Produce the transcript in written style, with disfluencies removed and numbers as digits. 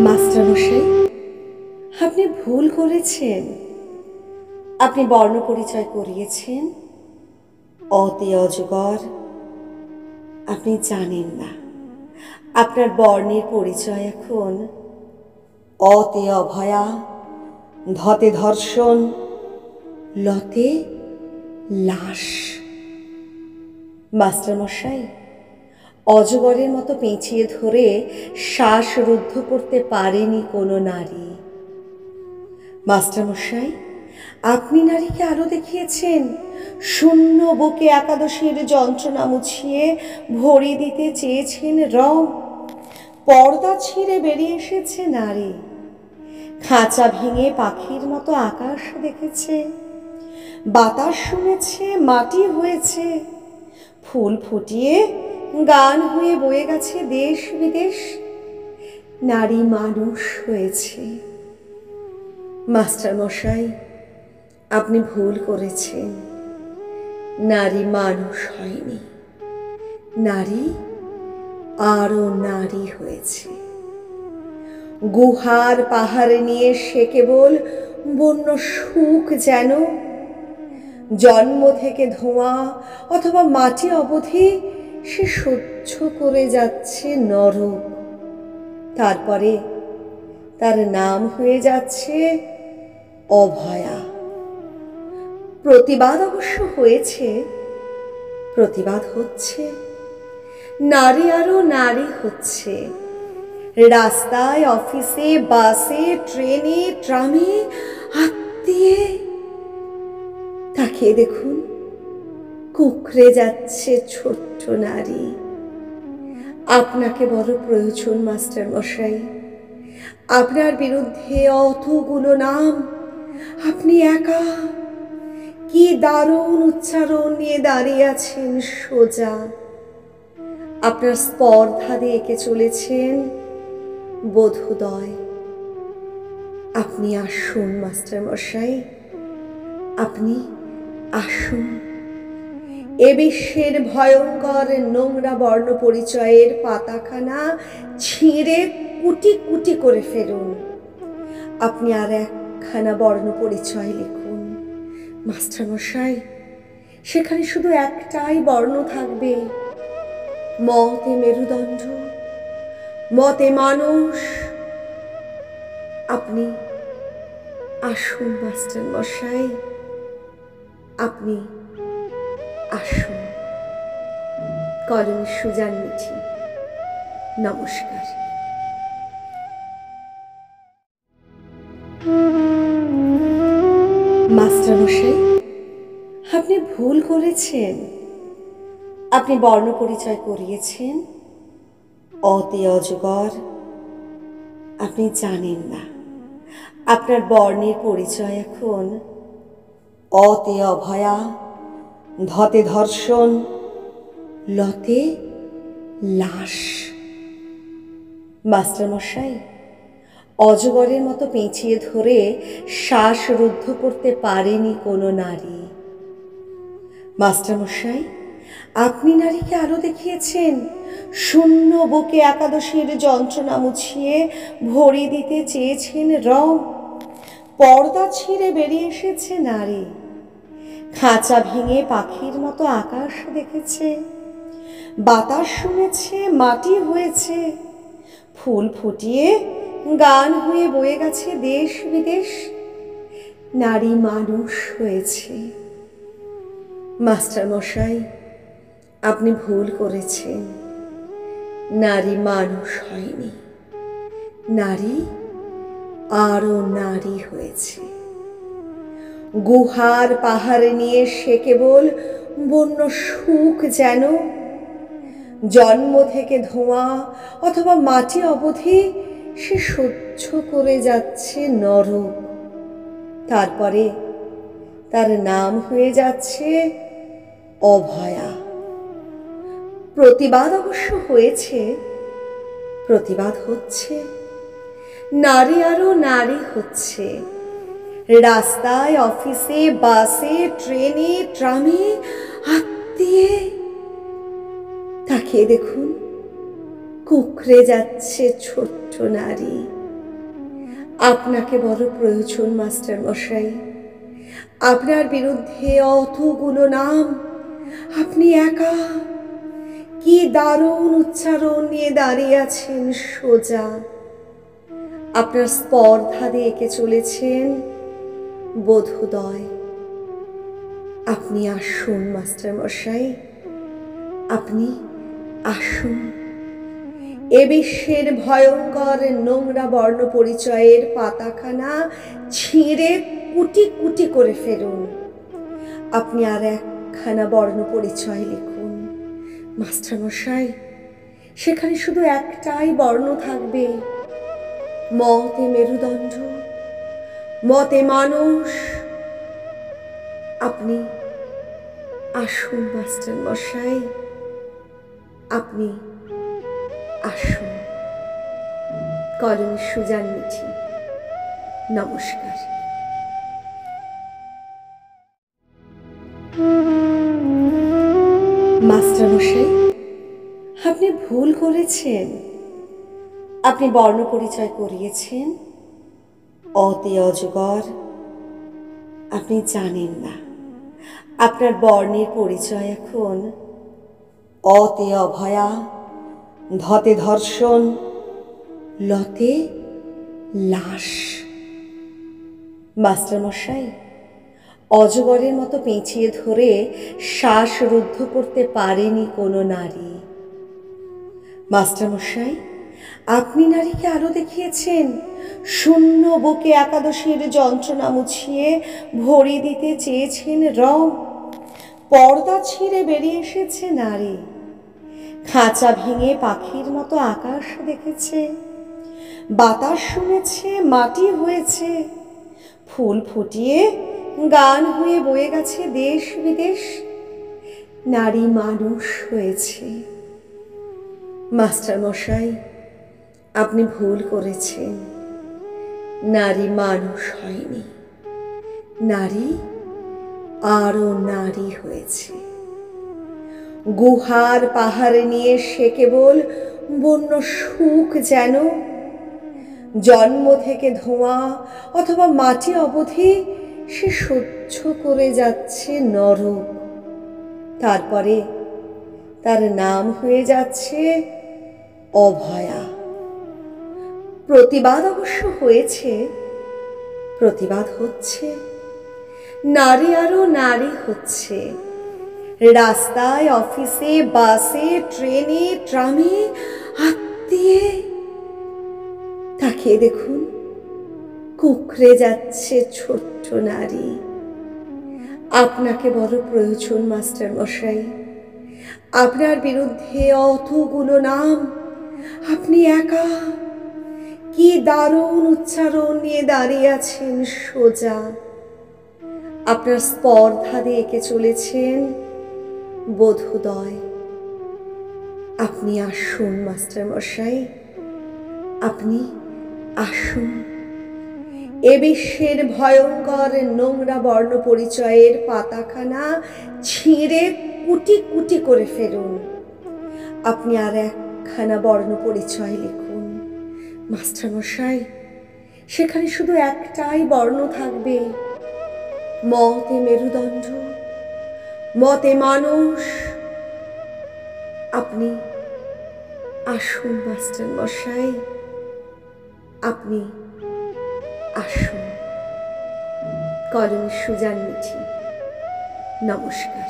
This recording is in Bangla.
মাস্টারমশাই, আপনি ভুল করেছেন। আপনি বর্ণ পরিচয় করিয়েছেন অতে অজগর। আপনি জানেন না আপনার বর্ণের পরিচয় এখন অতে অভয়া, ধতে ধর্ষণ, লতে লাশ। মাস্টারমশাই, অজগরের মতো পেঁচিয়ে ধরে শ্বাসরুদ্ধ করতে পারেনি কোনো নারী। মাস্টারমশাই, আপনি নারীকে আলো দেখিয়েছেন, শূন্য বুকে একাদশীর যন্ত্রণা মুছিয়ে ভরি দিতে চেয়েছেন রং। পর্দা ছিঁড়ে বেরিয়ে এসেছে নারী, খাঁচা ভেঙে পাখির মতো আকাশ দেখেছে, বাতাস শুনেছে, মাটি হয়েছে, ফুল ফুটিয়ে গান হয়ে বয়ে গেছে দেশ বিদেশ। নারী মানুষ হয়েছে। মাস্টারমশাই, আপনি ভুল করেছেন। নারী মানুষ হয়নি, নারী আরো নারী হয়েছে। গুহার পাহাড়ে নিয়ে সে কেবল বন্য সুখ যেন, জন্ম থেকে ধোঁয়া অথবা মাটি অবধি সে সহ্য করে যাচ্ছে নরক। তারপরে তার নাম হয়ে যাচ্ছে অভয়া। প্রতিবাদ অবশ্য হয়েছে, প্রতিবাদ হচ্ছে, নারী আরো নারী হচ্ছে। রাস্তায়, অফিসে, বাসে, ট্রেনে, ট্রামে, আত্মীয়ে তাকিয়ে দেখুন, কুঁকড়ে যাচ্ছে ছোট্ট নারী। আপনাকে বড় প্রয়োজন মাস্টারমশাই। আপনার বিরুদ্ধে অতগুলো নাম, আপনি একা কি দারুণ উচ্চারণ নিয়ে দাঁড়িয়ে আছেন সোজা। আপনার স্পর্ধা দিয়ে এঁকে চলেছেন বোধোদয়। আপনি আসুন মাস্টারমশাই, আপনি আসুন। এ বিশ্বের ভয়ঙ্কর নোংরা বর্ণ পরিচয়ের পাতাখানা ছিঁড়ে কুটি কুটি করে ফেলুন। আপনি আর একখানা বর্ণ পরিচয় লিখুন মাস্টারমশাই। সেখানে শুধু একটাই বর্ণ থাকবে, মতে মেরুদণ্ড, মতে মানুষ। আপনি আসুন মাস্টারমশাই, আপনি আসুন। কলমে সুজান মিঠি। নমস্কার। মাস্টারমশাই, আপনি ভুল করেছেন। আপনি বর্ণ পরিচয় করিয়েছেন অতে অজগর। আপনি জানেন না আপনার বর্ণের পরিচয় এখন অতে অভয়া, ধতে ধর্ষণ, লতে লাশ। মাস্টারমশাই, অজগরের মতো পেঁচিয়ে ধরে শ্বাসরুদ্ধ করতে পারেনি কোনো নারী। মাস্টারমশাই, আপনি নারীকে আলো দেখিয়েছেন, শূন্য বুকে একাদশীর যন্ত্রণা মুছিয়ে ভরি দিতে চেয়েছেন রং। পর্দা ছিঁড়ে বেরিয়ে এসেছে নারী, খাঁচা ভেঙে পাখির মতো আকাশ দেখেছে, বাতাস শুনেছে, মাটি হয়েছে, ফুল ফুটিয়ে গান হয়ে বয়ে গেছে দেশ বিদেশ। নারী মানুষ হয়েছে। মাস্টারমশাই, আপনি ভুল করেছেন। নারী মানুষ হয়নি, নারী আরো নারী হয়েছে। গুহার পাহাড়ে নিয়ে সে কেবল বন্য সুখ যেন, জন্ম থেকে ধোঁয়া অথবা মাটি অবধি সে সহ্য করে যাচ্ছে নরক। তারপরে তার নাম হয়ে যাচ্ছে অভয়া। প্রতিবাদ অবশ্য হয়েছে, প্রতিবাদ হচ্ছে, নারী আরো নারী হচ্ছে। রাস্তায়, অফিসে, বাসে, ট্রেনে, ট্রামে, আত্মীয়ে তাকিয়ে দেখুন, কুঁকড়ে যাচ্ছে ছোট্ট নারী। আপনাকে বড় প্রয়োজন মাস্টার মশাই। আপনার বিরুদ্ধে অতগুলো নাম, আপনি একা। কি দারুণ উচ্চারণ নিয়ে দাঁড়িয়ে আছেন সোজা। আপনার স্পর্ধা দিয়ে এঁকে চলেছেন বোধোদয়। আপনি আসুন মাস্টার মশাই, আপনি আসুন। এ বিশ্বের ভয়ঙ্কর নোংরা বর্ণ পরিচয়ের পাতাখানা ছিঁড়ে কুটি কুটি করে ফেলুন। আপনি আর একখানা বর্ণ পরিচয় লিখুন মাস্টার মশাই। সেখানে শুধু একটাই বর্ণ থাকবে, মতে মেরুদণ্ড, মতে মানুষ। আপনি আসুন মাস্টার মশাই, আপনি আসুন। কলমে সুজান মিঠি। নমস্কার। মাস্টার মশাই, আপনি ভুল করেছেন। আপনি বর্ণ পরিচয় করিয়েছেন অতে অজগর। আপনি জানেন না আপনার বর্ণের পরিচয় এখন অতে অভয়া, ধতে ধর্ষণ, লতে লাশ। মাস্টার মশাই, অজগরের মতো পেঁচিয়ে ধরে শ্বাস রুদ্ধ করতে পারেনি কোনো নারী। মাস্টার মশাই, আপনি নারীকে আরো দেখিয়েছেন শূন্য বুকে একাদশীর যন্ত্রণা মুছিয়ে ভরি দিতে চেয়েছেন রং। পর্দা ছিঁড়ে বেরিয়ে এসেছে নারী। খাঁচা ভেঙে পাখির মতো আকাশ দেখেছে, বাতাস শুনেছে, মাটি হয়েছে, ফুল ফুটিয়ে গান হয়ে বয়ে গেছে দেশ বিদেশ। নারী মানুষ হয়েছে। মাস্টার মশাই, আপনি ভুল করেছেন। নারী মানুষ হয়নি, নারী আরো নারী হয়েছে। গুহার পাহাড়ে নিয়ে সে কেবল বন্য সুখ যেন। জন্ম থেকে ধোঁয়া অথবা মাটি অবধি সে সহ্য করে যাচ্ছে নরক। তারপরে তার নাম হয়ে যাচ্ছে অভয়া। প্রতিবাদ অবশ্য হয়েছে, প্রতিবাদ হচ্ছে। নারী আরো নারী হচ্ছে। রাস্তায়, অফিসে, বাসে, ট্রেনে, ট্রামে, আত্মীয়ে। তাকিয়ে দেখুন, কুঁকড়ে যাচ্ছে ছোট্ট নারী। আপনাকে বড় প্রয়োজন মাস্টার মশাই। আপনার বিরুদ্ধে অতগুলো নাম, আপনি একা। কি দারুণ উচ্চারণ নিয়ে দাঁড়িয়ে আছেন সোজা। আপনার স্পর্ধা দিয়ে এঁকে চলেছেন বোধোদয়। আপনি আসুন মাস্টার মশাই, আপনি আসুন। এ বিশ্বের ভয়ঙ্কর নোংরা বর্ণ পরিচয়ের পাতাখানা ছিঁড়ে কুটি কুটি করে ফেলুন। আপনি আর একখানা বর্ণ পরিচয় লিখুন মাস্টার মশাই। সেখানে শুধু একটাই বর্ণ থাকবে, মতে মেরুদণ্ড, মতে মানুষ। আপনি আসুন মাস্টার মশাই, আপনি আসুন। কলমে সুজান মিঠি। নমস্কার।